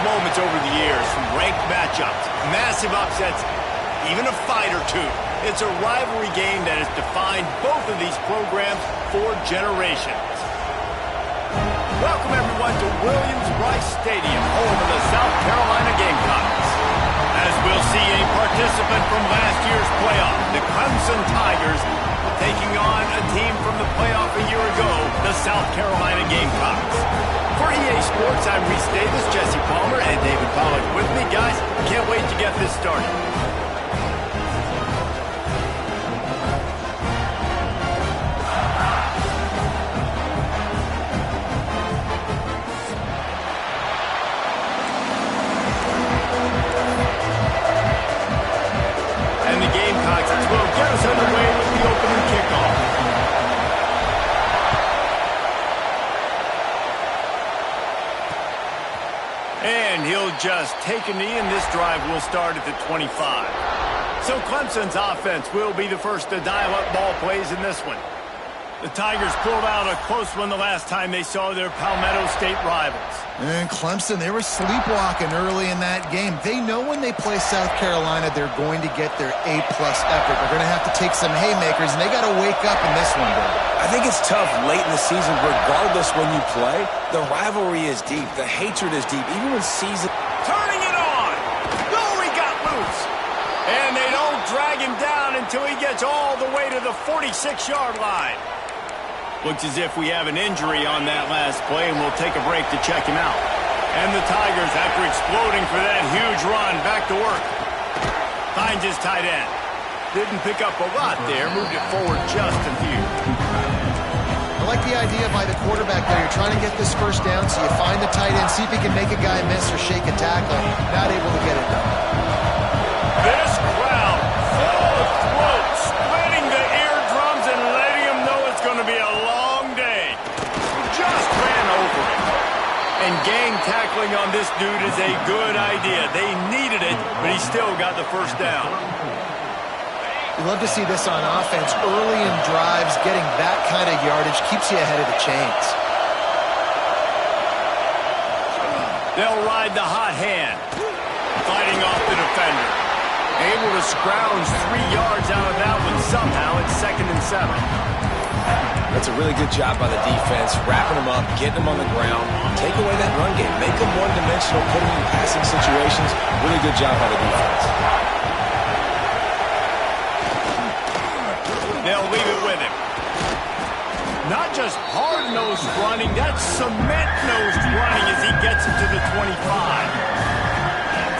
moments over the years, from ranked matchups, massive upsets, even a fight or two. It's a rivalry game that has defined both of these programs for generations. Welcome, everyone, to Williams-Brice Stadium, home of the South Carolina Gamecocks. As we'll see a participant from last year's playoff, the Clemson Tigers, taking on a team from the playoff a year ago, the South Carolina Gamecocks. For EA Sports, I'm Reese Davis, Jesse Palmer, and David Pollack with me. Guys, can't wait to get this started. And the Gamecocks will get us underway with the opening kickoff. And he'll just take a knee, and this drive will start at the 25. So Clemson's offense will be the first to dial up ball plays in this one. The Tigers pulled out a close one the last time they saw their Palmetto State rivals. And Clemson, they were sleepwalking early in that game. They know when they play South Carolina, they're going to get their A-plus effort. They're going to have to take some haymakers, and they got to wake up in this one, though. I think it's tough late in the season, regardless when you play. The rivalry is deep. The hatred is deep. Even when season... Turning it on! Oh, he got loose! And they don't drag him down until he gets all the way to the 46-yard line. Looks as if we have an injury on that last play, and we'll take a break to check him out. And the Tigers, after exploding for that huge run, back to work. Finds his tight end. Didn't pick up a lot there, moved it forward just a few. I like the idea by the quarterback there. You're trying to get this first down, so you find the tight end, see if he can make a guy miss or shake a tackle. Not able to get it done. This crowd, full of throats, splitting the eardrums and letting them know it's going to be a long day. Just ran over him. And gang tackling on this dude is a good idea. They needed it, but he still got the first down. You love to see this on offense. Early in drives, getting that kind of yardage keeps you ahead of the chains. They'll ride the hot hand. Fighting off the defender. Able to scrounge 3 yards out of that one somehow. It's 2nd and 7. That's a really good job by the defense, wrapping them up, getting them on the ground, take away that run game, make them one-dimensional, put them in passing situations. Really good job by the defense. They'll leave it with him. Not just hard-nosed running, that's cement-nosed running as he gets it to the 25.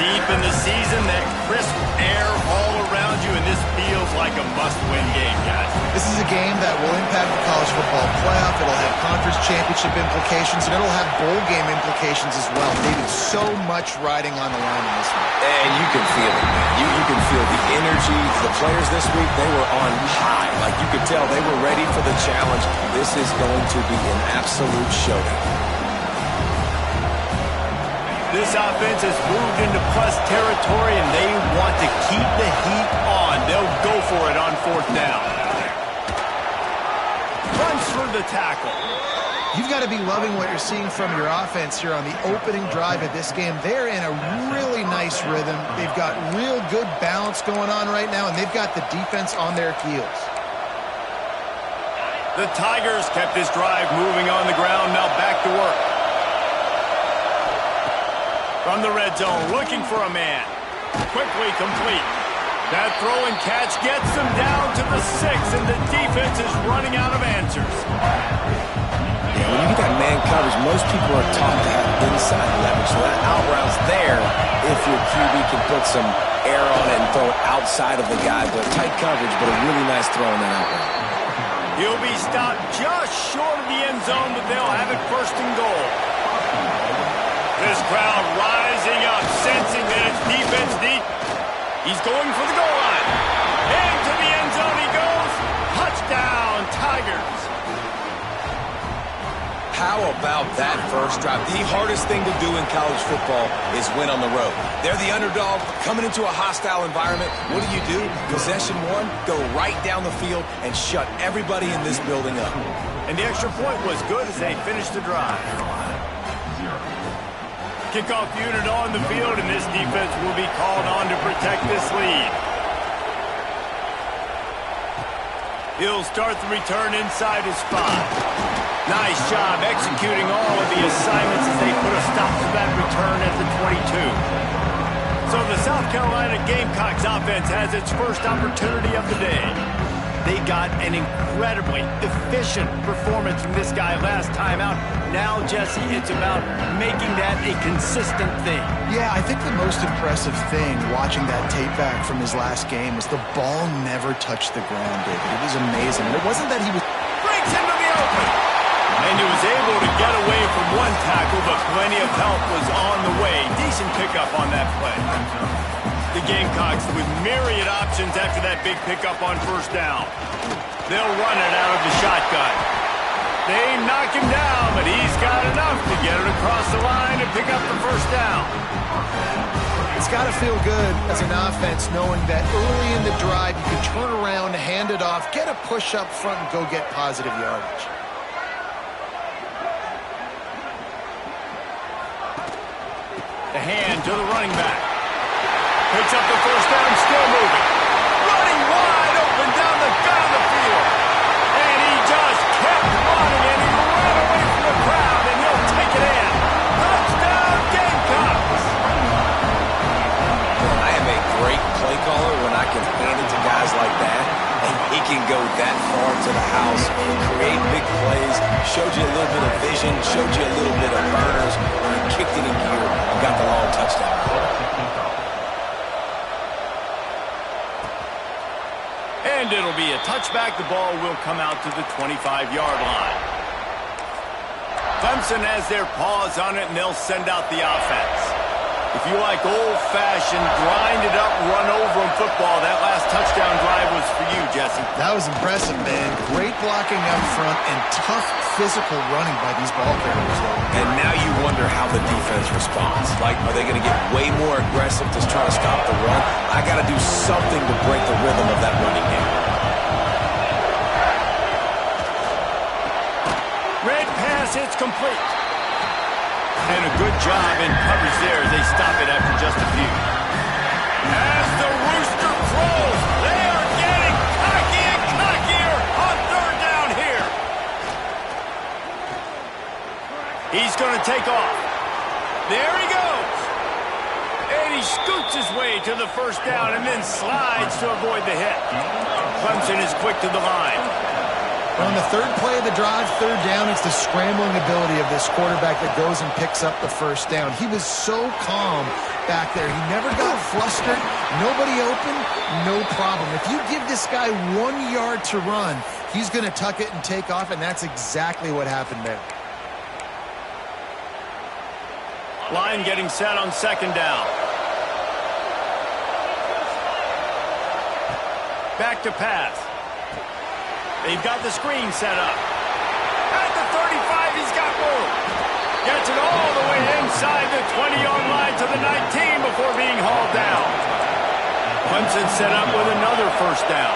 Deep in the season, that crisp air all around you, and this feels like a must-win game, guys. This is a game that will impact the college football playoff. It'll have conference championship implications, and it'll have bowl game implications as well. Maybe so much riding on the line in this one. And you can feel it, man. You can feel the energy. The players this week, they were on high. Like you could tell, they were ready for the challenge. This is going to be an absolute showdown. This offense has moved into plus territory, and they want to keep the heat on. They'll go for it on 4th down. Runs for the tackle. You've got to be loving what you're seeing from your offense here on the opening drive of this game. They're in a really nice rhythm. They've got real good balance going on right now, and they've got the defense on their heels. The Tigers kept this drive moving on the ground. Now back to work. From the red zone, looking for a man. Quickly complete. That throw and catch gets them down to the 6, and the defense is running out of answers. Yeah, when you get that man coverage, most people are taught to have inside leverage. So that out route's there if your QB can put some air on it and throw it outside of the guy. But tight coverage, but a really nice throw in that out route. He'll be stopped just short of the end zone, but they'll have it 1st and goal. This crowd rising up, sensing that it's defense deep. He's going for the goal line. And to the end zone he goes. Touchdown, Tigers. How about that first drive? The hardest thing to do in college football is win on the road. They're the underdog, coming into a hostile environment. What do? Possession 1, go right down the field and shut everybody in this building up. And the extra point was good as they finished the drive. Kickoff unit on the field, and this defense will be called on to protect this lead. He'll start the return inside his spot. Nice job executing all of the assignments as they put a stop to that return at the 22. So the South Carolina Gamecocks offense has its first opportunity of the day. They got an incredibly efficient performance from this guy last time out. Now, Jesse, it's about making that a consistent thing. Yeah, I think the most impressive thing watching that tape back from his last game is the ball never touched the ground, David. It was amazing. And it wasn't that he was... Breaks into the open. And he was able to get away from one tackle, but plenty of help was on the way. Decent pickup on that play. The Gamecocks with myriad options after that big pickup on first down. They'll run it out of the shotgun. They knock him down, but he's got enough to get it across the line and pick up the first down. It's got to feel good as an offense knowing that early in the drive you can turn around, hand it off, get a push up front, and go get positive yardage. The hand to the running back. Picks up the first down, still moving. Running wide open down the gut of the field. And he just kept running, and he ran away from the crowd, and he'll take it in. Touchdown, Gamecocks! I am a great play caller when I can hand it to guys like that, and he can go that far to the house, create big plays, showed you a little bit of vision, showed you a little bit of burners, and kicked it in gear and got the long touchdown. And it'll be a touchback. The ball will come out to the 25-yard line. Clemson has their paws on it, and they'll send out the offense. If you like old-fashioned, grind-it-up, run-over-'em football, that last touchdown drive was for you, Jesse. That was impressive, man. Great blocking up front and tough physical running by these ball carriers. And now you wonder how the defense responds. Like, are they going to get way more aggressive to try to stop the run? I got to do something to break the rhythm of that running game. Red pass, it's complete. And a good job in coverage there as they stop it after just a few. As the rooster crows, they are getting cocky and cockier on third down here. He's going to take off. There he goes. And he scoots his way to the first down and then slides to avoid the hit. Clemson is quick to the line. On the third play of the drive, third down, it's the scrambling ability of this quarterback that goes and picks up the first down. He was so calm back there. He never got flustered. Nobody open, no problem. If you give this guy 1 yard to run, he's going to tuck it and take off, and that's exactly what happened there. Line getting set on second down. Back to pass. They've got the screen set up. At the 35, he's got room. Gets it all the way inside the 20-yard line to the 19 before being hauled down. Clemson set up with another first down.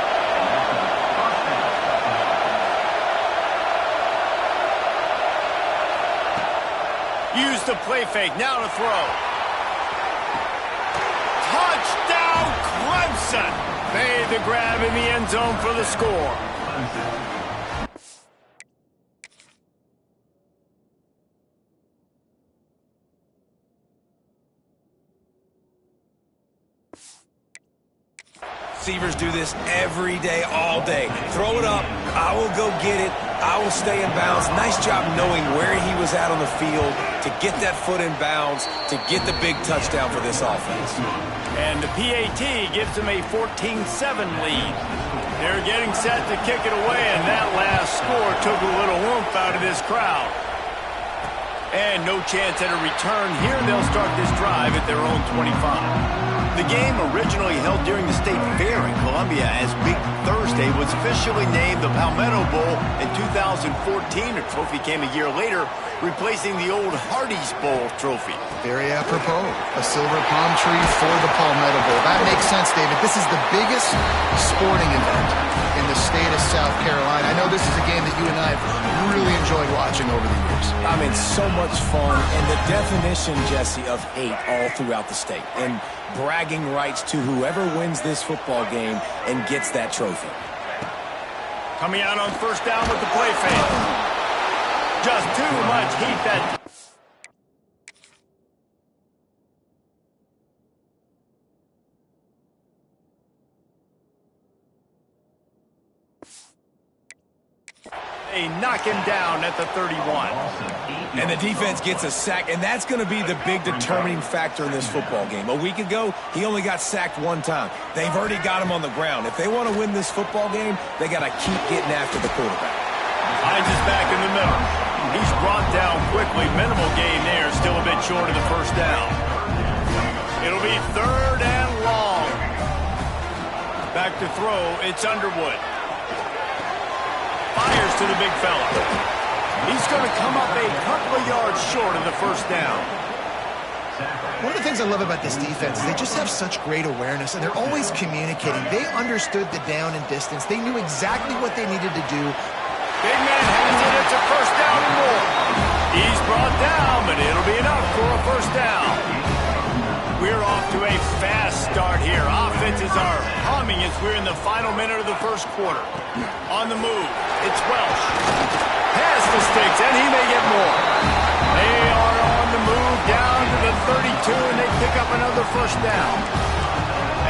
Use the play fake. Now to throw. Touchdown, Clemson. Made the grab in the end zone for the score. Receivers do this every day, all day. Throw it up. I will go get it. I will stay in bounds. Nice job knowing where he was at on the field to get that foot in bounds, to get the big touchdown for this offense. And the PAT gives them a 14-7 lead. They're getting set to kick it away, and that last score took a little oomph out of this crowd. And no chance at a return here. They'll start this drive at their own 25. The game, originally held during the State Fair in Columbia as Big Thursday, was officially named the Palmetto Bowl in 2014. A trophy came a year later, replacing the old Hardee's Bowl trophy. Very apropos. A silver palm tree for the Palmetto Bowl. That makes sense, David. This is the biggest sporting event in the state of South Carolina. I know this is a game that you and I have really enjoyed watching over the years. I mean, so much fun, and the definition, Jesse, of hate all throughout the state, and bragging rights to whoever wins this football game and gets that trophy. Coming out on first down with the play fake. Just too much heat that... They knock him down at the 31. And the defense gets a sack, and that's going to be the big determining factor in this football game. A week ago, he only got sacked one time. They've already got him on the ground. If they want to win this football game, they got to keep getting after the quarterback. Hines is back in the middle. He's brought down quickly. Minimal gain there, still a bit short of the first down. It'll be 3rd and long. Back to throw, it's Underwood. Fires to the big fella. He's going to come up a couple of yards short of the first down. One of the things I love about this defense is they just have such great awareness, and they're always communicating. They understood the down and distance. They knew exactly what they needed to do. Big man has it. It's a first down and more. He's brought down, but it'll be enough for a first down. We're off to a fast start here. Offenses are humming as we're in the final minute of the first quarter. On the move, it's Welsh. Pass the sticks, and he may get more. They are on the move down to the 32, and they pick up another first down.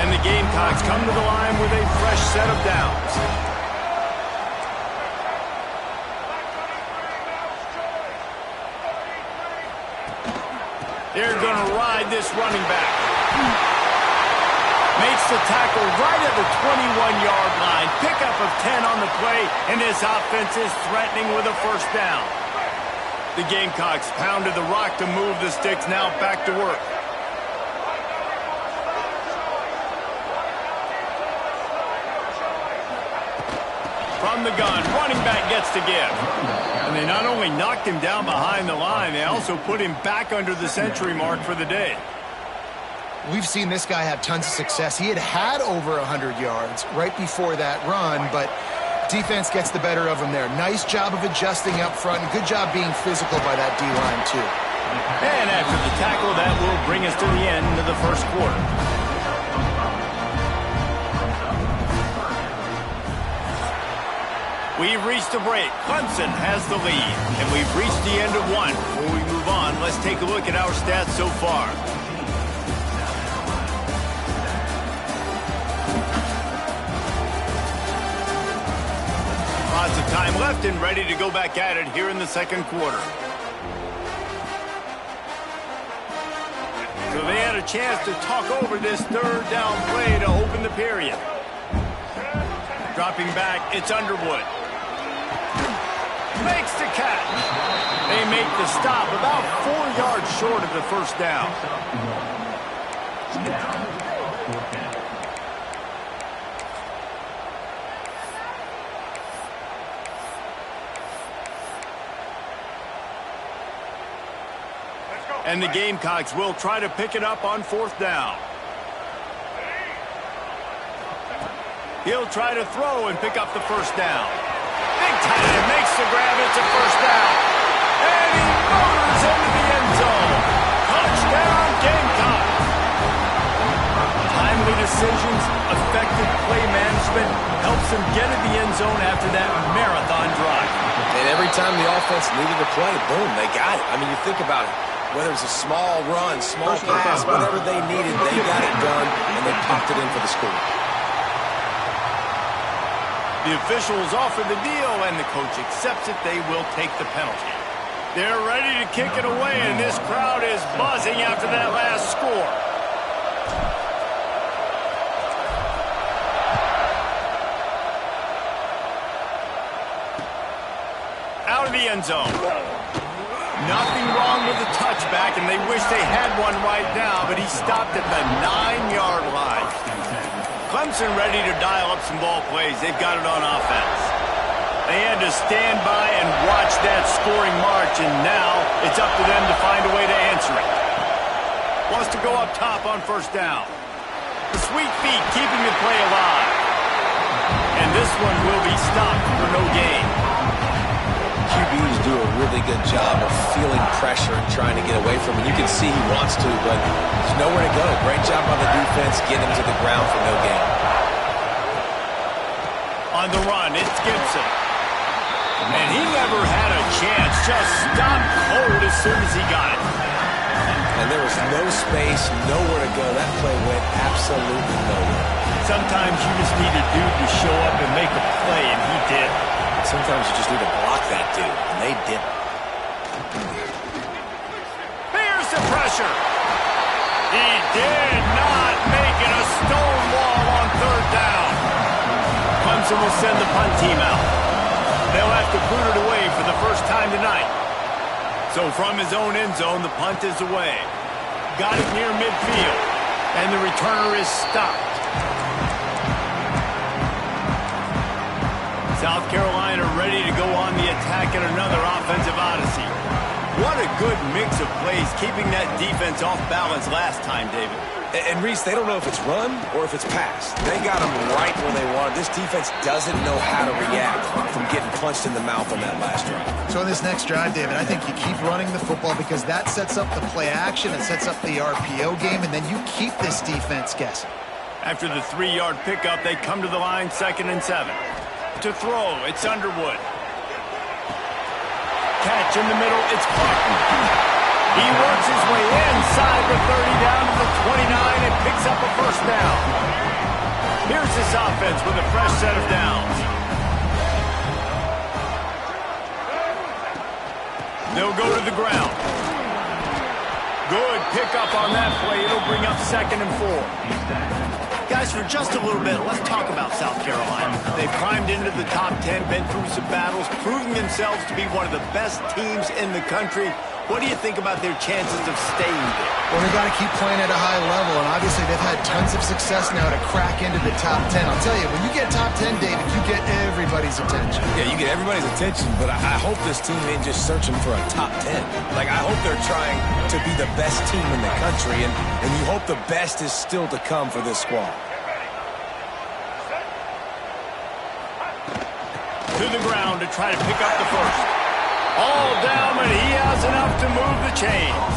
And the Gamecocks come to the line with a fresh set of downs. They're going to ride this running back. Makes the tackle right at the 21-yard line. Pickup of 10 on the play, and this offense is threatening with a first down. The Gamecocks pounded the rock to move the sticks, now back to work. From the gun, running back gets to give. And they not only knocked him down behind the line, they also put him back under the century mark for the day. We've seen this guy have tons of success. He had over 100 yards right before that run, but defense gets the better of him there. Nice job of adjusting up front, and good job being physical by that D-line, too. And after the tackle, that will bring us to the end of the first quarter. We've reached a break. Clemson has the lead, and we've reached the end of one. Before we move on, let's take a look at our stats so far. Lots of time left and ready to go back at it here in the second quarter. So they had a chance to talk over this 3rd down play to open the period. Dropping back, it's Underwood. Makes the catch. They make the stop about 4 yards short of the first down. And the Gamecocks will try to pick it up on 4th down. He'll try to throw and pick up the first down. Big tight end makes the grab. It's a first down. And he motors into the end zone. Touchdown, Gamecocks. Timely decisions, effective play management helps them get in the end zone after that marathon drive. And every time the offense needed to play, boom, they got it. I mean, you think about it. Whether it's a small run, small pass, whatever they needed, they got it done, and they popped it in for the score. The officials offer the deal, and the coach accepts it. They will take the penalty. They're ready to kick it away, and this crowd is buzzing after that last score. Out of the end zone. Nothing wrong with the touchback, and they wish they had one right now, but he stopped at the 9-yard line. Clemson ready to dial up some ball plays. They've got it on offense. They had to stand by and watch that scoring march, and now it's up to them to find a way to answer it. Wants to go up top on first down. The sweet feet keeping the play alive. And This one will be stopped for no gain. QBs do a really good job of feeling pressure and trying to get away from it. You can see he wants to, but there's nowhere to go. Great job by the defense getting him to the ground for no gain. On the run, it's Gibson. And he never had a chance. Just stopped cold as soon as he got it. And there was no space, nowhere to go. That play went absolutely nowhere. Sometimes you just need a dude to show up and make a play, and he did. Sometimes you just need to block that dude, and they didn't. Here's the pressure. He did not make it a stone wall on third down. Clemson will send the punt team out. They'll have to boot it away for the first time tonight. So from his own end zone, the punt is away. Got it near midfield, and the returner is stopped. South Carolina ready to go on the attack in another offensive odyssey. What a good mix of plays, keeping that defense off balance last time, David. And Reese, they don't know if it's run or if it's pass. They got them right where they want. This defense doesn't know how to react from getting punched in the mouth on that last drive. So in this next drive, David, I think you keep running the football because that sets up the play action, it sets up the RPO game, and then you keep this defense guessing. After the 3-yard pickup, they come to the line 2nd and 7. To throw, it's Underwood. Catch in the middle, it's Clark. He works his way inside the 30 down to the 29 and picks up a first down. Here's this offense with a fresh set of downs. They'll go to the ground. Good pickup on that play. It'll bring up 2nd and 4. Guys, for just a little bit, let's talk about South Carolina. They've climbed into the top 10, been through some battles, proving themselves to be one of the best teams in the country. What do you think about their chances of staying there? Well, they got to keep playing at a high level, and obviously they've had tons of success now to crack into the top 10. I'll tell you, when you get top 10, David, you get everybody's attention. Yeah, you get everybody's attention, but I hope this team ain't just searching for a top 10. Like, I hope they're trying to be the best team in the country, and you hope the best is still to come for this squad. To the ground to try to pick up the first. All down, but he has enough to move the chains.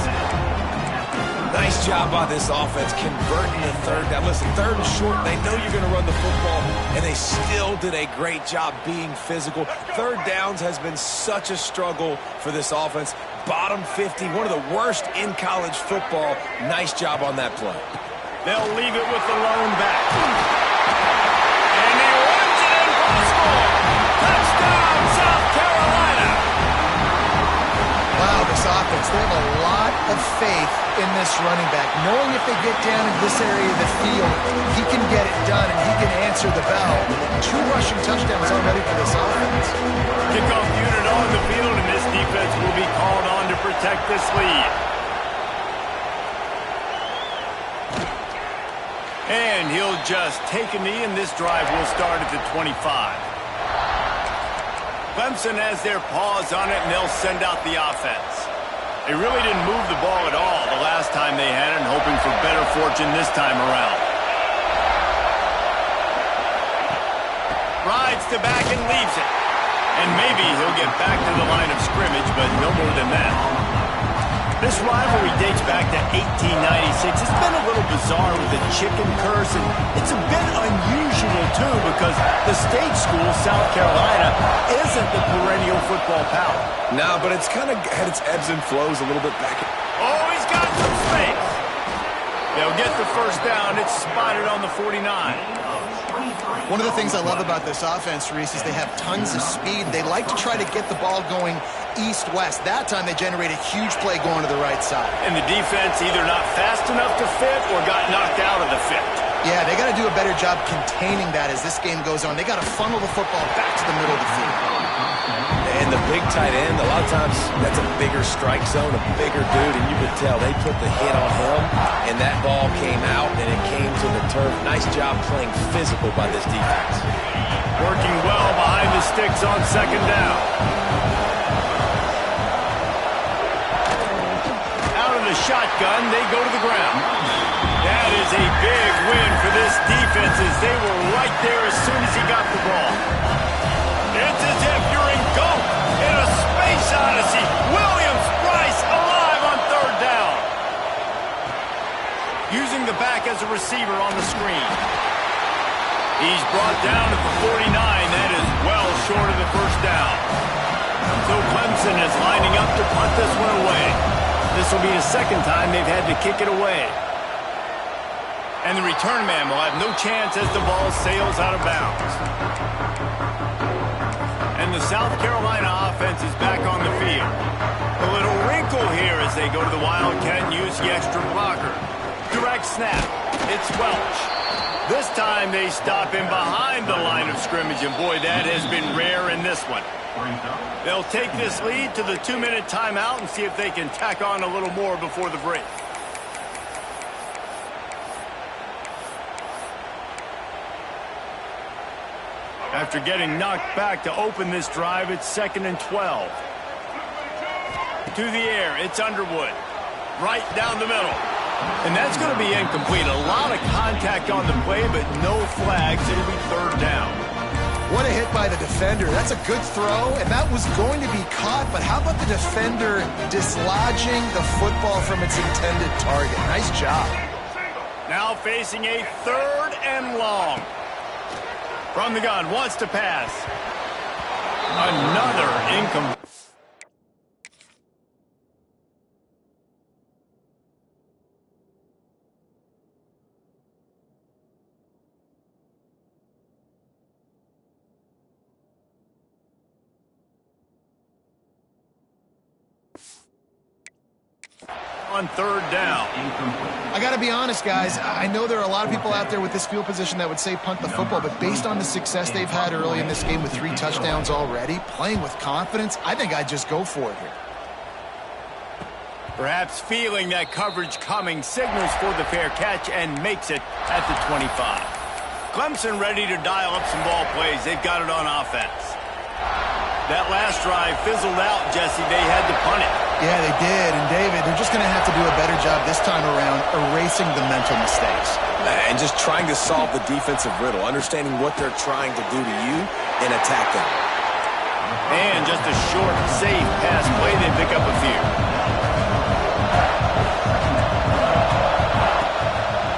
Nice job by this offense converting the 3rd down. Listen, 3rd and short, they know you're going to run the football, and they still did a great job being physical. 3rd downs has been such a struggle for this offense. Bottom 50, one of the worst in college football. Nice job on that play. They'll leave it with the lone back. And he runs it in for the score. Touchdown, South Carolina. Wow, this offense, they have a lot of faith in this running back, knowing if they get down in this area of the field, he can get it done and he can answer the bell. 2 rushing touchdowns already for this offense. Kickoff unit on the field, and this defense will be called on to protect this lead. And he'll just take a knee, and this drive will start at the 25. Clemson has their paws on it, and they'll send out the offense. They really didn't move the ball at all the last time they had it, and hoping for better fortune this time around. Rides to back and leaves it. And maybe he'll get back to the line of scrimmage, but no more than that. This rivalry dates back to 1896. It's been a little bizarre with the chicken curse, and it's a bit unusual, too, because the state school, South Carolina, isn't the perennial football power. No, but it's kind of had its ebbs and flows a little bit back. Oh, he's got some space. They'll get the first down. It's spotted on the 49. One of the things I love about this offense, Reese, is they have tons of speed. They like to try to get the ball going east-west. That time they generate a huge play going to the right side. And the defense either not fast enough to fit or got knocked out of the fit. Yeah, they got to do a better job containing that as this game goes on. They got to funnel the football back to the middle of the field. And the big tight end, a lot of times that's a bigger strike zone, a bigger dude, and you could tell they put the hit on him, and that ball came out, and it came to the turf. Nice job playing physical by this defense. Working well behind the sticks on 2nd down. Out of the shotgun, they go to the ground. That is a big win for this defense as they were right there as soon as he got the ball. brought down at the 49. That is well short of the first down. So Clemson is lining up to punt this one away. This will be the second time they've had to kick it away. And the return man will have no chance as the ball sails out of bounds. And the South Carolina offense is back on the field. A little wrinkle here as they go to the Wildcat and use the extra blocker. Direct snap. It's Welch. This time they stop him behind the line of scrimmage, and boy, that has been rare in this one. They'll take this lead to the 2-minute timeout and see if they can tack on a little more before the break. After getting knocked back to open this drive, it's 2nd and 12. To the air, it's Underwood. Right down the middle. And that's going to be incomplete. A lot of contact on the play, but no flags. It'll be 3rd down. What a hit by the defender. That's a good throw, and that was going to be caught, but how about the defender dislodging the football from its intended target? Nice job. Now facing a 3rd and long. From the gun, wants to pass. Another incomplete. On 3rd down. I got to be honest, guys. I know there are a lot of people out there with this field position that would say punt the football, but based on the success they've had early in this game with 3 touchdowns already, playing with confidence, I think I'd just go for it here. Perhaps feeling that coverage coming, signals for the fair catch and makes it at the 25. Clemson ready to dial up some ball plays. They've got it on offense. That last drive fizzled out, Jesse. They had to punt it. Yeah, they did. And, David, they're just going to have to do a better job this time around erasing the mental mistakes. And just trying to solve the defensive riddle, understanding what they're trying to do to you and attack them. And just a short, safe pass play. They pick up a few.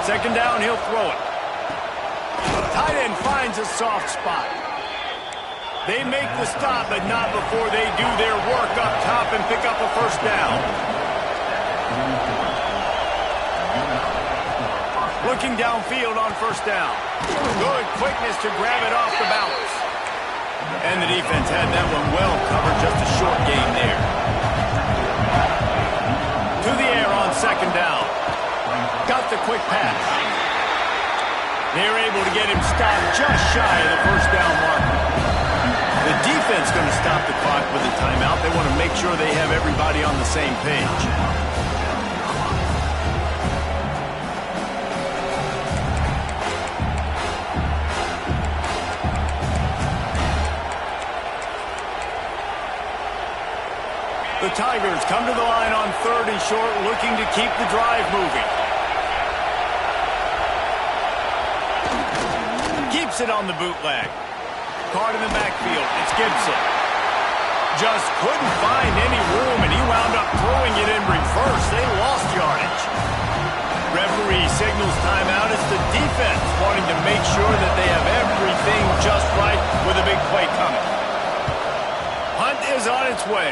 2nd down, he'll throw it. Tight end finds a soft spot. They make the stop, but not before they do their work up top and pick up a 1st down. Looking downfield on 1st down. Good quickness to grab it off the bounce. And the defense had that one well covered, just a short gain there. To the air on 2nd down. Got the quick pass. They're able to get him stopped just shy of the 1st down marker. The defense going to stop the clock with a timeout. They want to make sure they have everybody on the same page. The Tigers come to the line on 3rd and short, looking to keep the drive moving. Keeps it on the bootleg. Caught in the backfield. It's Gibson. Just couldn't find any room, and he wound up throwing it in reverse. They lost yardage. Referee signals timeout. It's the defense wanting to make sure that they have everything just right with a big play coming. Hunt is on its way.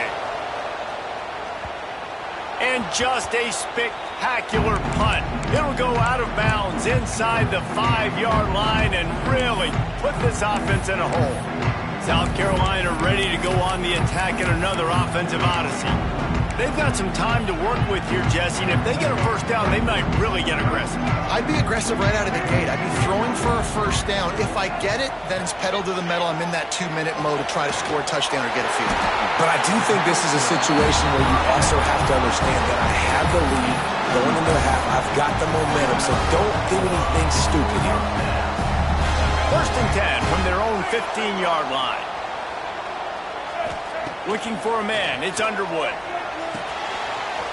And just a spectacular punt. It'll go out of bounds inside the 5-yard line and really put this offense in a hole. South Carolina ready to go on the attack in another offensive odyssey. They've got some time to work with here, Jesse, and if they get a 1st down, they might really get aggressive. I'd be aggressive right out of the gate. I'd be throwing for a 1st down. If I get it, then it's pedal to the metal. I'm in that 2-minute mode to try to score a touchdown or get a field. But I do think this is a situation where you also have to understand that I have the lead going into the half. I've got the momentum, so don't do anything stupid here. 1st and 10 from their own 15-yard line. Looking for a man. It's Underwood.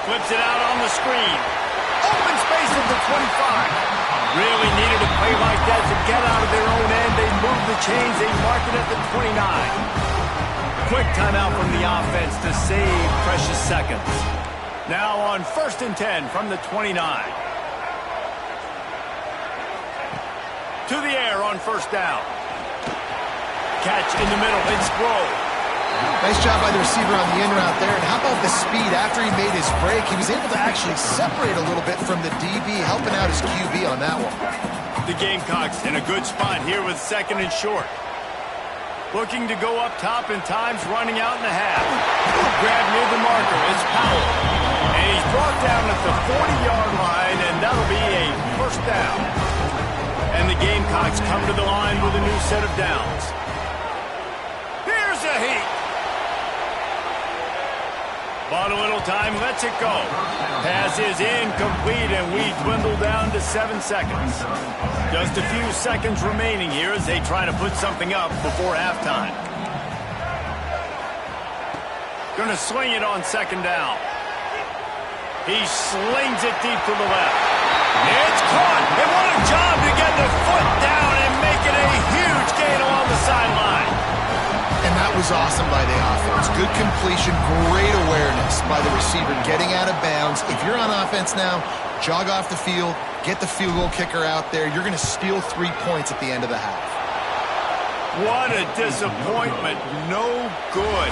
Flips it out on the screen. Open space at the 25. Really needed a play like that to get out of their own end. They move the chains. They mark it at the 29. Quick timeout from the offense to save precious seconds. Now on 1st and 10 from the 29. To the air on 1st down. catch in the middle. It's throw. Nice job by the receiver on the in route there. And how about the speed after he made his break? He was able to actually separate a little bit from the DB, helping out his QB on that one. The Gamecocks in a good spot here with second and short. Looking to go up top, and time's running out in the half. Grab near the marker. It's Powell. And he's brought down at the 40-yard line, and that'll be a first down. And the Gamecocks come to the line with a new set of downs. Here's a heat. Bought a little time, lets it go. Pass is incomplete, and we dwindle down to 7 seconds. Just a few seconds remaining here as they try to put something up before halftime. Gonna swing it on second down. He slings it deep to the left. It's caught, and what a job to get the foot down and make it a huge gain along the sideline. And that was awesome by the offense. Good completion, great awareness by the receiver getting out of bounds. If you're on offense now, jog off the field, get the field goal kicker out there. You're going to steal 3 points at the end of the half. What a disappointment. No good.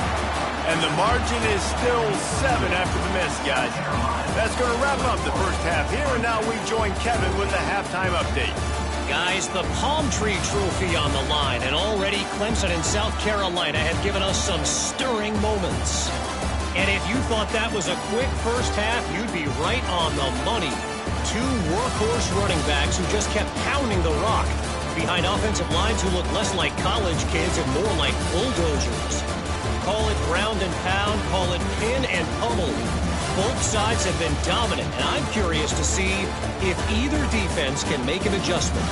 And the margin is still 7 after the miss, guys. That's going to wrap up the first half here, and now we join Kevin with the halftime update. Guys, the Palm Tree Trophy on the line, and already Clemson and South Carolina have given us some stirring moments. And if you thought that was a quick first half, you'd be right on the money. 2 workhorse running backs who just kept pounding the rock behind offensive lines who look less like college kids and more like bulldozers. Call it ground and pound, call it pin and pummel. Both sides have been dominant, and I'm curious to see if either defense can make an adjustment.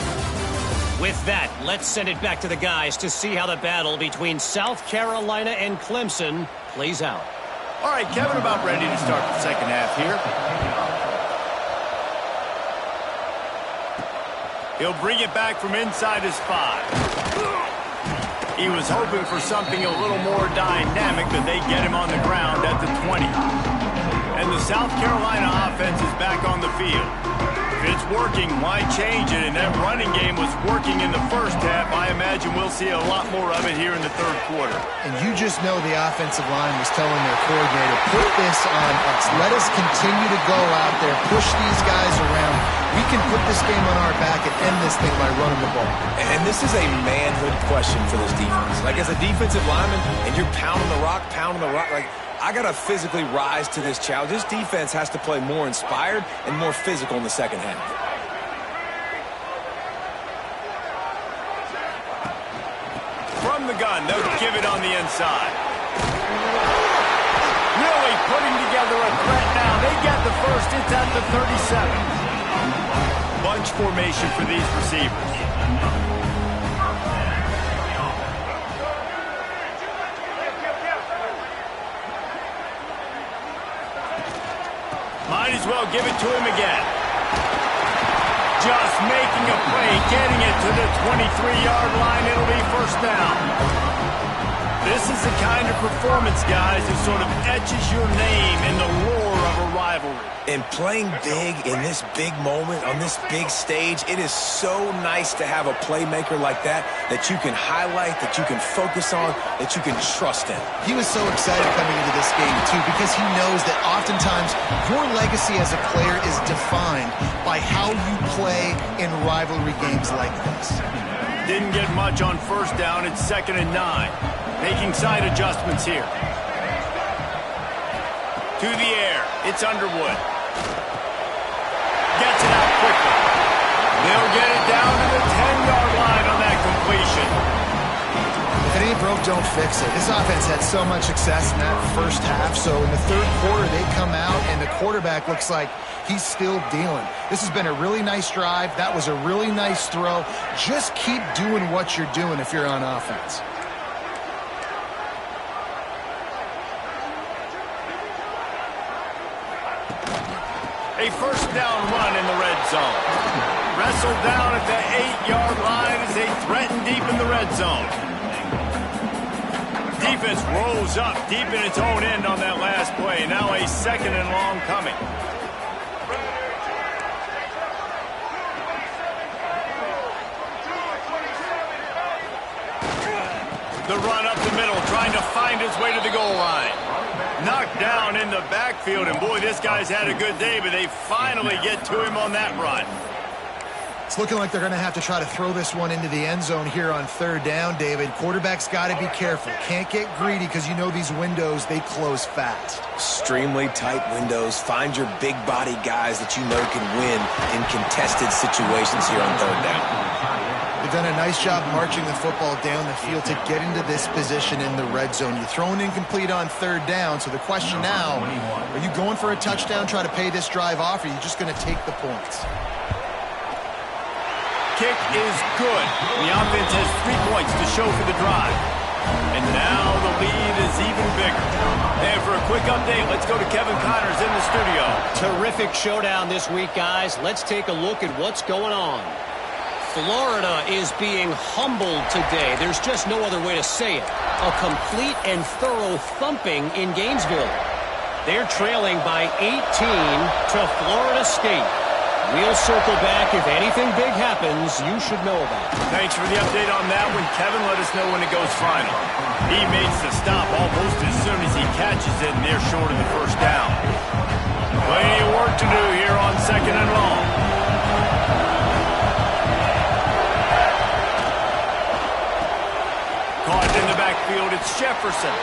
With that, let's send it back to the guys to see how the battle between South Carolina and Clemson plays out. All right, Kevin, about ready to start the second half here. He'll bring it back from inside his 5. He was hoping for something a little more dynamic, but they get him on the ground at the 20. And the South Carolina offense is back on the field. If it's working, why change it? And that running game was working in the first half. I imagine we'll see a lot more of it here in the third quarter. And you just know the offensive line was telling their coordinator, put this on us. Let us continue to go out there, push these guys around. We can put this game on our back and end this thing by running the ball. And this is a manhood question for this defense. Like, as a defensive lineman, and you're pounding the rock, like, I got to physically rise to this challenge. This defense has to play more inspired and more physical in the second half. From the gun, they'll give it on the inside. Really putting together a threat now. They get the first. It's at the 37. Bunch formation for these receivers. Might as well give it to him again. Just making a play, getting it to the 23-yard line. It'll be first down. This is the kind of performance, guys, that sort of etches your name in the roar of a rivalry. And playing big in this big moment, on this big stage, it is so nice to have a playmaker like that you can highlight, that you can focus on, that you can trust in. He was so excited coming into this game, too, because he knows that oftentimes your legacy as a player is defined by how you play in rivalry games like this. Didn't get much on first down. It's 2nd and 9. Making side adjustments here. To the air. It's Underwood. Gets it out quickly. They'll get it down to the 10-yard line on that completion. If it ain't broke, don't fix it. This offense had so much success in that first half, so in the third quarter, they come out, and the quarterback looks like he's still dealing. This has been a really nice drive. That was a really nice throw. Just keep doing what you're doing if you're on offense. A first down run in the red zone. Wrestled down at the 8-yard line as they threaten deep in the red zone. Defense rolls up deep in its own end on that last play. Now a 2nd and long coming. The run up the middle, trying to find his way to the goal line. Knocked down in the backfield, and boy, this guy's had a good day, but they finally get to him on that run. It's looking like they're going to have to try to throw this one into the end zone here on third down, David. Quarterback's got to be careful. Can't get greedy because you know these windows, they close fast. Extremely tight windows. Find your big body guys that you know can win in contested situations here on third down. They've done a nice job marching the football down the field to get into this position in the red zone. You're throwing incomplete on third down, so the question now, are you going for a touchdown, try to pay this drive off, or are you just going to take the points? Kick is good. The offense has 3 points to show for the drive. And now the lead is even bigger. And for a quick update, let's go to Kevin Connors in the studio. Terrific showdown this week, guys. Let's take a look at what's going on. Florida is being humbled today. There's just no other way to say it. A complete and thorough thumping in Gainesville. They're trailing by 18 to Florida State. We'll circle back. If anything big happens, you should know about it. Thanks for the update on that one. Kevin, let us know when it goes final. He makes the stop almost as soon as he catches it, and they're short of the first down. Plenty of work to do here on second and long. Caught in the backfield, it's Jefferson.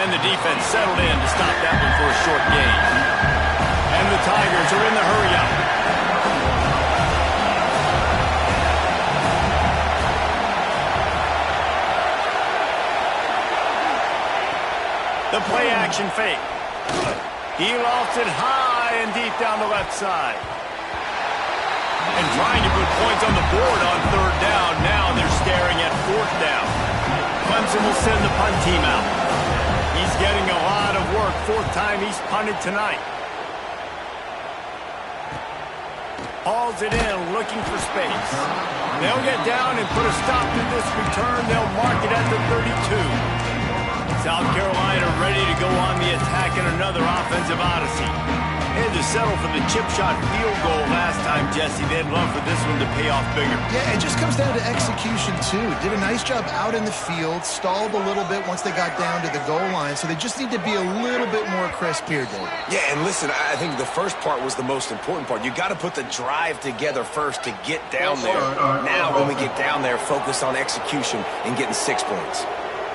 And the defense settled in to stop that one for a short gain. And the Tigers are in the hurry-up. The play-action fake. He lofts it high and deep down the left side. And trying to put points on the board on third down. Now they're staring at fourth down. Clemson will send the punt team out. He's getting a lot of work. Fourth time he's punted tonight. Hauls it in, looking for space. They'll get down and put a stop to this return. They'll mark it at the 32. South Carolina ready to go on the attack in another offensive odyssey. They had to settle for the chip shot field goal last time, Jesse. They'd love for this one to pay off bigger. Yeah, it just comes down to execution, too. Did a nice job out in the field, stalled a little bit once they got down to the goal line, so they just need to be a little bit more crisp here, Dave. Yeah, and listen, I think the first part was the most important part. You got to put the drive together first to get down there. Now, when we get down there, focus on execution and getting 6 points.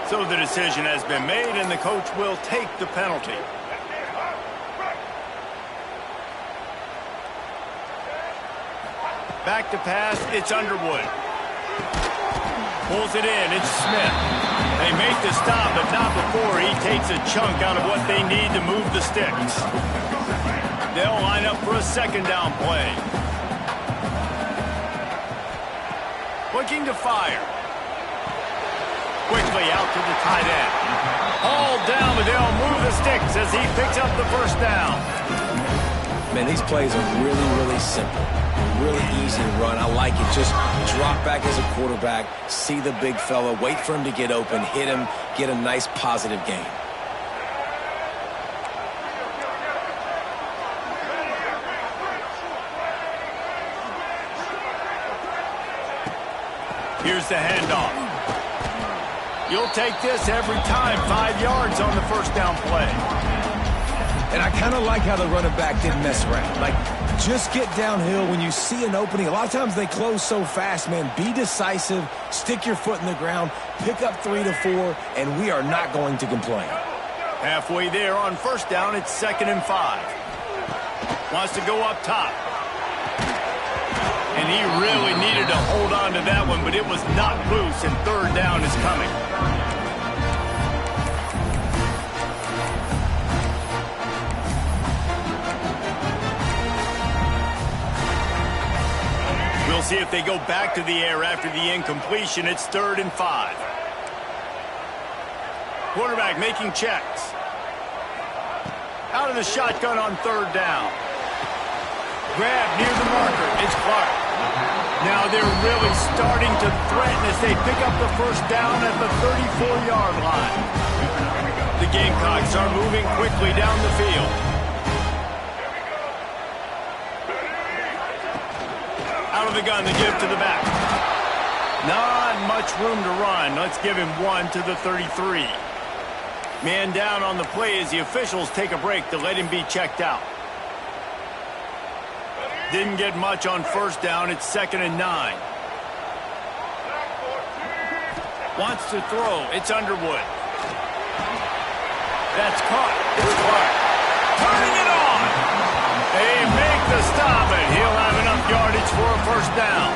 So the decision has been made, and the coach will take the penalty. Back to pass, it's Underwood. Pulls it in, it's Smith. They make the stop, but not before he takes a chunk out of what they need to move the sticks. They'll line up for a second down play. Looking to fire. Quickly out to the tight end. Hauled down, but they'll move the sticks as he picks up the first down. Man, these plays are really, really simple. Really easy to run. I like it. Just drop back as a quarterback, see the big fella, wait for him to get open, hit him, get a nice positive gain. Here's the handoff. You'll take this every time. 5 yards on the first down play. And I kind of like how the running back didn't mess around. Like, just get downhill when you see an opening. A lot of times they close so fast, man. Be decisive, stick your foot in the ground, pick up 3 to 4, and we are not going to complain. Halfway there on first down, it's 2nd and 5. Wants to go up top. And he really needed to hold on to that one, but it was not loose, and third down is coming. We'll see if they go back to the air after the incompletion. It's 3rd and 5. Quarterback making checks. Out of the shotgun on third down. Grab near the marker. It's Clark. Now they're really starting to threaten as they pick up the first down at the 34-yard line. The Gamecocks are moving quickly down the field. Out of the gun, they give to the back. Not much room to run. Let's give him 1 to the 33. Man down on the play as the officials take a break to let him be checked out. Didn't get much on first down. It's 2nd and 9. Wants to throw. It's Underwood. That's caught. It's Clark. Turning it on. They make the stop, and he'll have enough yardage for a first down.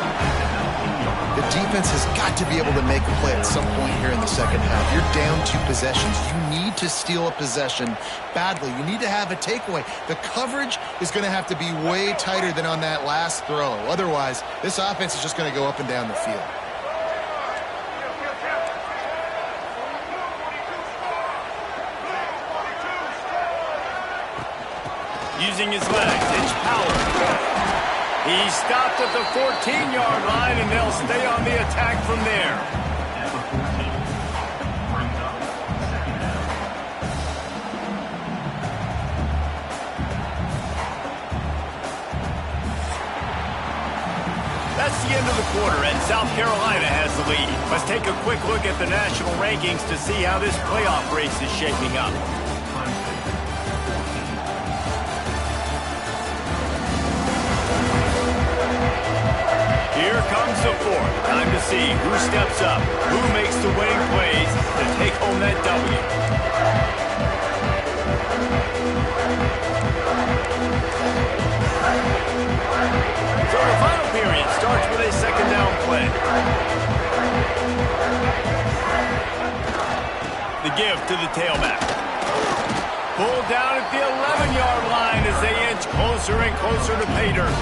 The defense has got to be able to make a play at some point here in the second half. You're down 2 possessions. You need to steal a possession badly. You need to have a takeaway. The coverage is going to have to be way tighter than on that last throw. Otherwise, this offense is just going to go up and down the field. Using his legs, it's Power. He stopped at the 14-yard line, and they'll stay on the attack from there. That's the end of the quarter, and South Carolina has the lead. Let's take a quick look at the national rankings to see how this playoff race is shaping up. Here comes the fourth. Time to see who steps up, who makes the winning plays to take home that W. So the final period starts with a second down play. The give to the tailback. Pulled down at the 11-yard line as they inch closer and closer to pay dirt.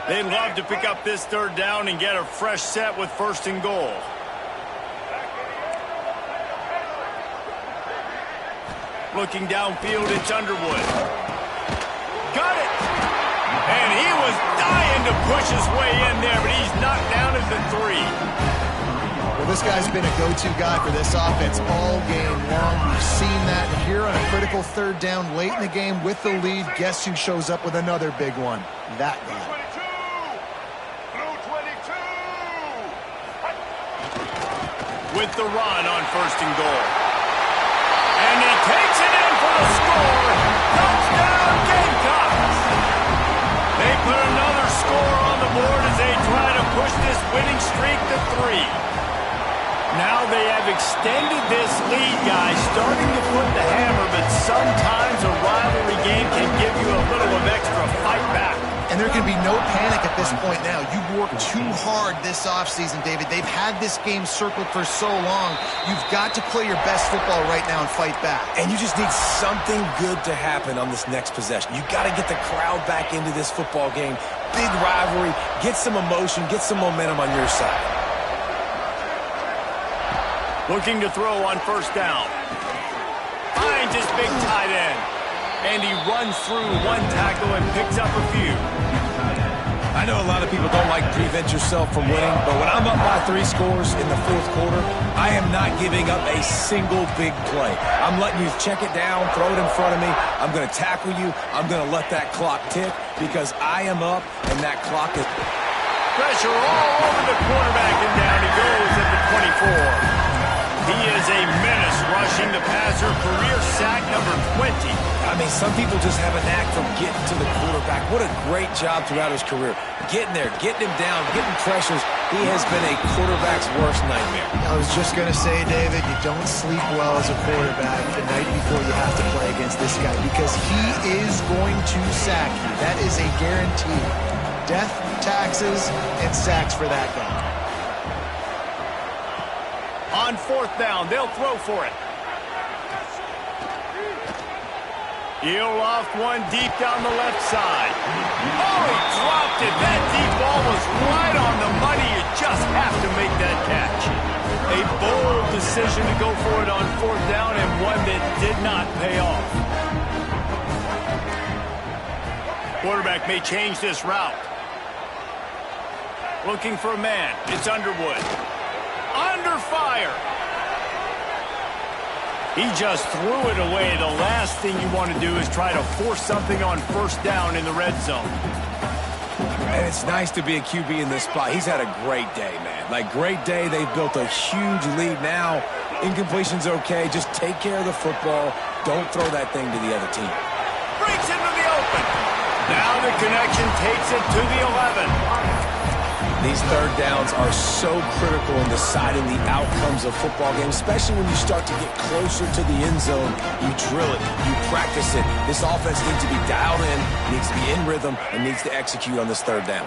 They'd love to pick up this third down and get a fresh set with 1st and goal. Looking downfield, it's Underwood. Got it! And he was dying to push his way in there, but he's knocked down at the 3. Well, this guy's been a go-to guy for this offense all game long. We've seen that here on a critical 3rd down late in the game with the lead. Guess who shows up with another big one? That guy. With the run on 1st and goal. And he takes it in for the score. Touchdown, Gamecocks! They put another score on the board as they try to push this winning streak to 3. Now they have extended this lead, guys, starting to put the hammer, but sometimes a rivalry game can give you a little of extra fight back. And there can be no panic at this point now. You've worked too hard this offseason, David. They've had this game circled for so long. You've got to play your best football right now and fight back. And you just need something good to happen on this next possession. You got to get the crowd back into this football game. Big rivalry. Get some emotion. Get some momentum on your side. Looking to throw on 1st down. Finds his big tight end. And he runs through 1 tackle and picks up a few. I know a lot of people don't like to prevent yourself from winning, but when I'm up by 3 scores in the 4th quarter, I am not giving up a single big play. I'm letting you check it down, throw it in front of me. I'm going to tackle you. I'm going to let that clock tick because I am up and that clock is... Pressure all over the quarterback, and down he goes at the 24. He is a menace rushing the passer, career sack number 20. I mean, some people just have a knack for getting to the quarterback. What a great job throughout his career. Getting there, getting him down, getting pressures. He has been a quarterback's worst nightmare. I was just going to say, David, you don't sleep well as a quarterback the night before you have to play against this guy because he is going to sack you. That is a guarantee. Death, taxes, and sacks for that guy. On 4th down, they'll throw for it. He'll loft one deep down the left side. Oh, he dropped it. That deep ball was right on the money. You just have to make that catch. A bold decision to go for it on 4th down and one that did not pay off. Quarterback may change this route. Looking for a man. It's Underwood. Under fire. He just threw it away. The last thing you want to do is try to force something on first down in the red zone. And it's nice to be a QB in this spot. He's had a great day, man. Like, great day. They've built a huge lead now. Incompletion's okay. Just take care of the football. Don't throw that thing to the other team. Breaks into the open. Now the connection takes it to the 11. These third downs are so critical in deciding the outcomes of football games, especially when you start to get closer to the end zone. You drill it, you practice it. This offense needs to be dialed in, needs to be in rhythm, and needs to execute on this third down.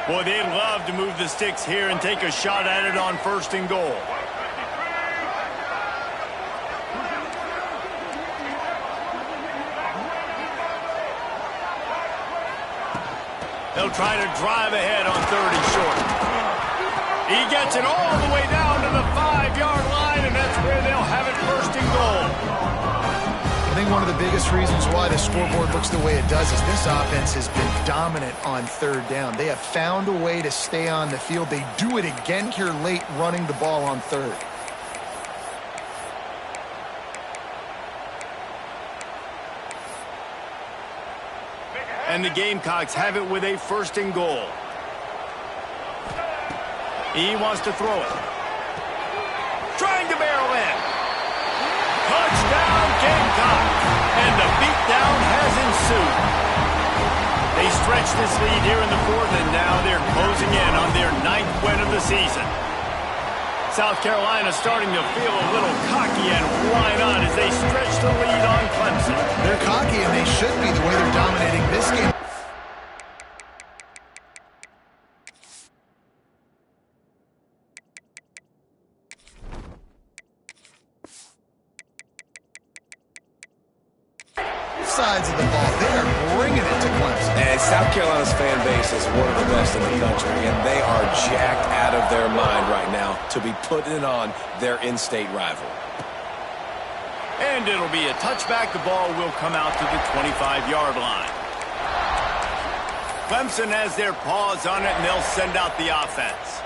Boy, they'd love to move the sticks here and take a shot at it on first and goal. They'll try to drive ahead on 3rd and short. He gets it all the way down to the 5-yard line, and that's where they'll have it 1st and goal. I think one of the biggest reasons why the scoreboard looks the way it does is this offense has been dominant on 3rd down. They have found a way to stay on the field. They do it again here late, running the ball on 3rd. And the Gamecocks have it with a 1st and goal. He wants to throw it. Trying to barrel in. Touchdown, Gamecocks. And the beatdown has ensued. They stretch this lead here in the 4th, and now they're closing in on their 9th win of the season. South Carolina starting to feel a little cocky, and why not, as they stretch the lead on Clemson. They're cocky, and they should be the way they're dominating this game. Sides of the ball, they are bringing it to Clemson. And South Carolina's fan base is one of the best in the country, and they are jacked out of their mind right now to be putting it on their in-state rival. And it'll be a touchback. The ball will come out to the 25-yard line. Clemson has their paws on it, and they'll send out the offense.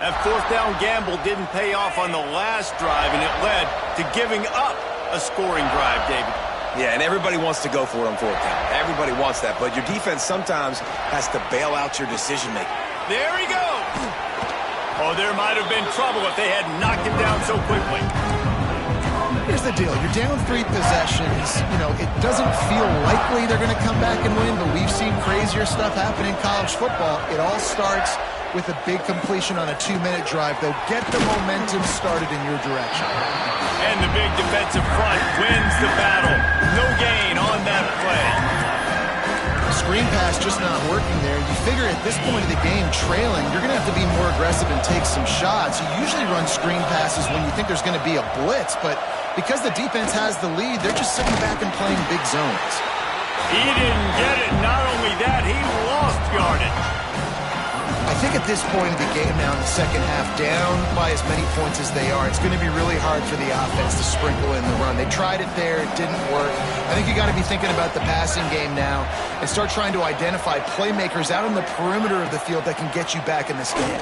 That 4th down gamble didn't pay off on the last drive, and it led to giving up a scoring drive, David. Yeah, and everybody wants to go for it on 4th down. Everybody wants that, but your defense sometimes has to bail out your decision-making. There he goes! Oh, there might have been trouble if they had knocked him down so quickly. Here's the deal. You're down 3 possessions. You know, it doesn't feel likely they're going to come back and win, but we've seen crazier stuff happen in college football. It all starts with a big completion on a 2-minute drive. They'll get the momentum started in your direction. And the big defensive front wins the battle. No gain on that play. Screen pass just not working there. You figure at this point of the game, trailing, you're going to have to be more aggressive and take some shots. You usually run screen passes when you think there's going to be a blitz, but because the defense has the lead, they're just sitting back and playing big zones. He didn't get it. Not only that, he lost yardage. I think at this point of the game now in the second half, down by as many points as they are, it's going to be really hard for the offense to sprinkle in the run. They tried it there. It didn't work. I think you got to be thinking about the passing game now and start trying to identify playmakers out on the perimeter of the field that can get you back in this game.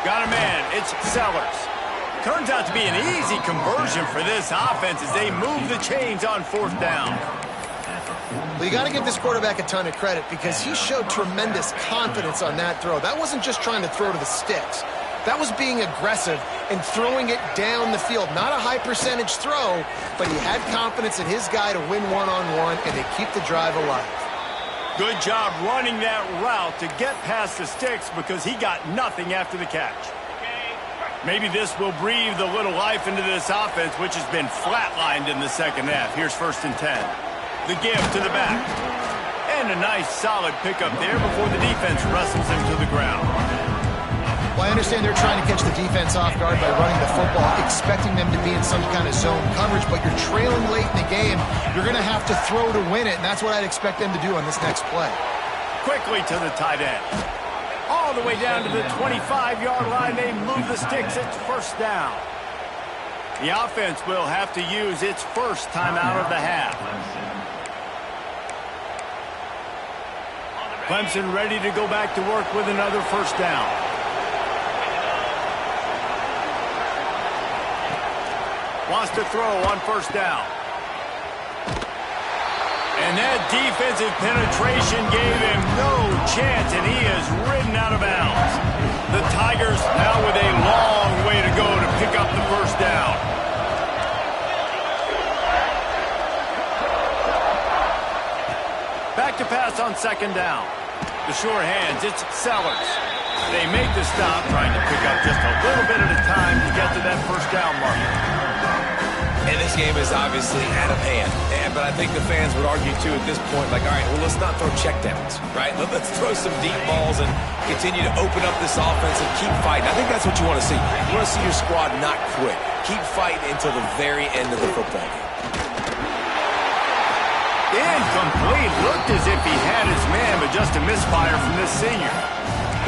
Got a man. It's Sellers. Turns out to be an easy conversion for this offense as they move the chains on 4th down. Well, you got to give this quarterback a ton of credit because he showed tremendous confidence on that throw. That wasn't just trying to throw to the sticks. That was being aggressive and throwing it down the field. Not a high percentage throw, but he had confidence in his guy to win one-on-one and to keep the drive alive. Good job running that route to get past the sticks because he got nothing after the catch. Maybe this will breathe a little life into this offense, which has been flatlined in the second half. Here's 1st and 10. The give to the back. And a nice solid pickup there before the defense wrestles him to the ground. Well, I understand they're trying to catch the defense off guard by running the football, expecting them to be in some kind of zone coverage, but you're trailing late in the game. You're going to have to throw to win it, and that's what I'd expect them to do on this next play. Quickly to the tight end. All the way down to the 25-yard line. They move the sticks. It's 1st down. The offense will have to use its first timeout of the half. Clemson ready to go back to work with another 1st down. Wants to throw on first down. And that defensive penetration gave him no chance, and he is ridden out of bounds. The Tigers now with a long way to go to pick up the first down. Back to pass on second down. The sure hands, it's Sellers. They make the stop, trying to pick up just a little bit at a time to get to that first down marker. And this game is obviously out of hand. But I think the fans would argue, too, at this point, like, all right, well, let's not throw checkdowns, right? Let's throw some deep balls and continue to open up this offense and keep fighting. I think that's what you want to see. You want to see your squad not quit. Keep fighting until the very end of the football game. Incomplete. Looked as if he had his man, but just a misfire from this senior.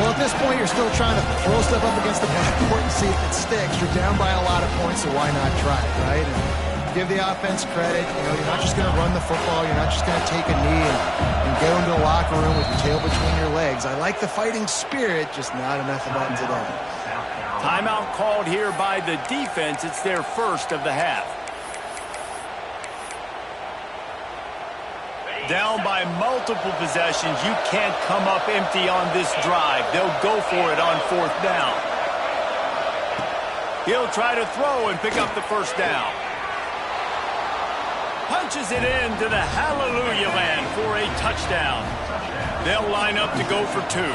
Well, at this point, you're still trying to throw stuff up against the backboard and see if it sticks. You're down by a lot of points, so why not try it, right? And give the offense credit. You know, you're not just going to run the football. You're not just going to take a knee and go into the locker room with your tail between your legs. I like the fighting spirit, just not enough of that today. Timeout called here by the defense. It's their first of the half. Down by multiple possessions, you can't come up empty on this drive. They'll go for it on fourth down. He'll try to throw and pick up the first down. Punches it into the hallelujah land for a touchdown. They'll line up to go for two.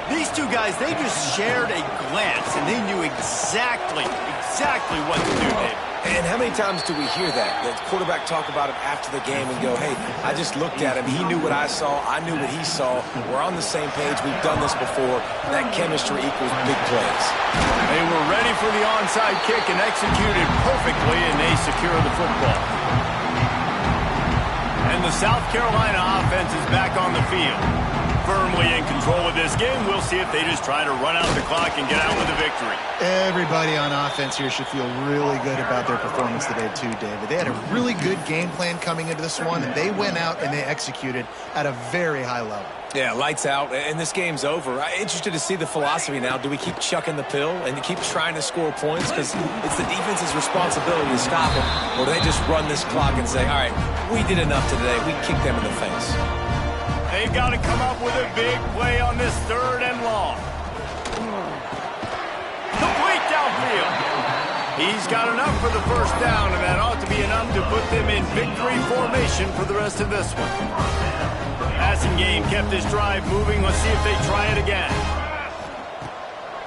These two guys, they just shared a glance, and they knew exactly what to do, David. And how many times do we hear that? The quarterback talk about it after the game and go, hey, I just looked at him. He knew what I saw. I knew what he saw. We're on the same page. We've done this before. That chemistry equals big plays. They were ready for the onside kick and executed perfectly, and they secure the football. And the South Carolina offense is back on the field. Firmly in control of this game. We'll see if they just try to run out the clock and get out with a victory. Everybody on offense here should feel really good about their performance today too, David. They had a really good game plan coming into this one, and they went out and they executed at a very high level. Yeah, lights out, and this game's over. I'm interested to see the philosophy now. Do we keep chucking the pill and keep trying to score points? Because it's the defense's responsibility to stop them. Or do they just run this clock and say, all right, we did enough today. We kicked them in the face. They've got to come up with a big play on this third and long. Complete downfield. He's got enough for the first down, and that ought to be enough to put them in victory formation for the rest of this one. Passing game kept this drive moving. Let's see if they try it again.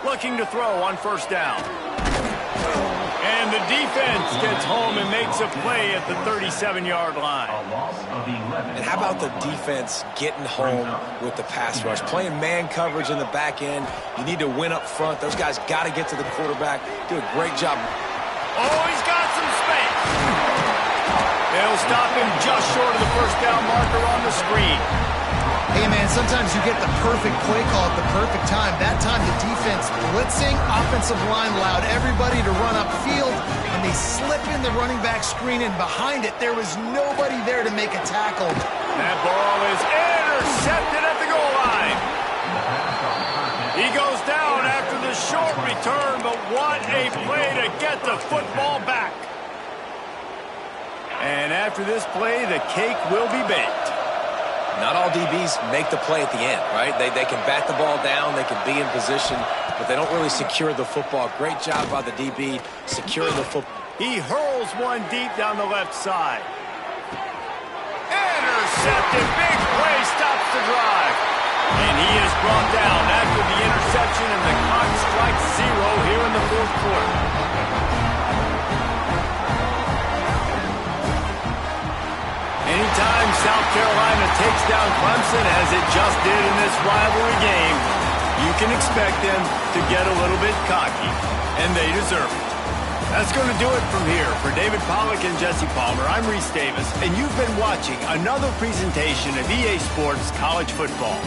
Looking to throw on first down. And the defense gets home and makes a play at the 37-yard line. And how about the defense getting home with the pass rush? Playing man coverage in the back end. You need to win up front. Those guys got to get to the quarterback. Do a great job. Oh, he's got some space. They'll stop him just short of the first down marker on the screen. Hey, man, sometimes you get the perfect play call at the perfect time. That time the defense blitzing, offensive line allowed everybody to run upfield, and they slip in the running back screen, and behind it, there was nobody there to make a tackle. That ball is intercepted at the goal line. He goes down after the short return, but what a play to get the football back. And after this play, the cake will be baked. Not all DBs make the play at the end, right? They can bat the ball down, they can be in position, but they don't really secure the football. Great job by the DB securing the football. He hurls one deep down the left side. Intercepted, big play, stops the drive. And he is brought down after the interception, and the clock strikes 0 here in the fourth quarter. Anytime South Carolina takes down Clemson, as it just did in this rivalry game, you can expect them to get a little bit cocky, and they deserve it. That's going to do it from here. For David Pollack and Jesse Palmer, I'm Reese Davis, and you've been watching another presentation of EA Sports College Football.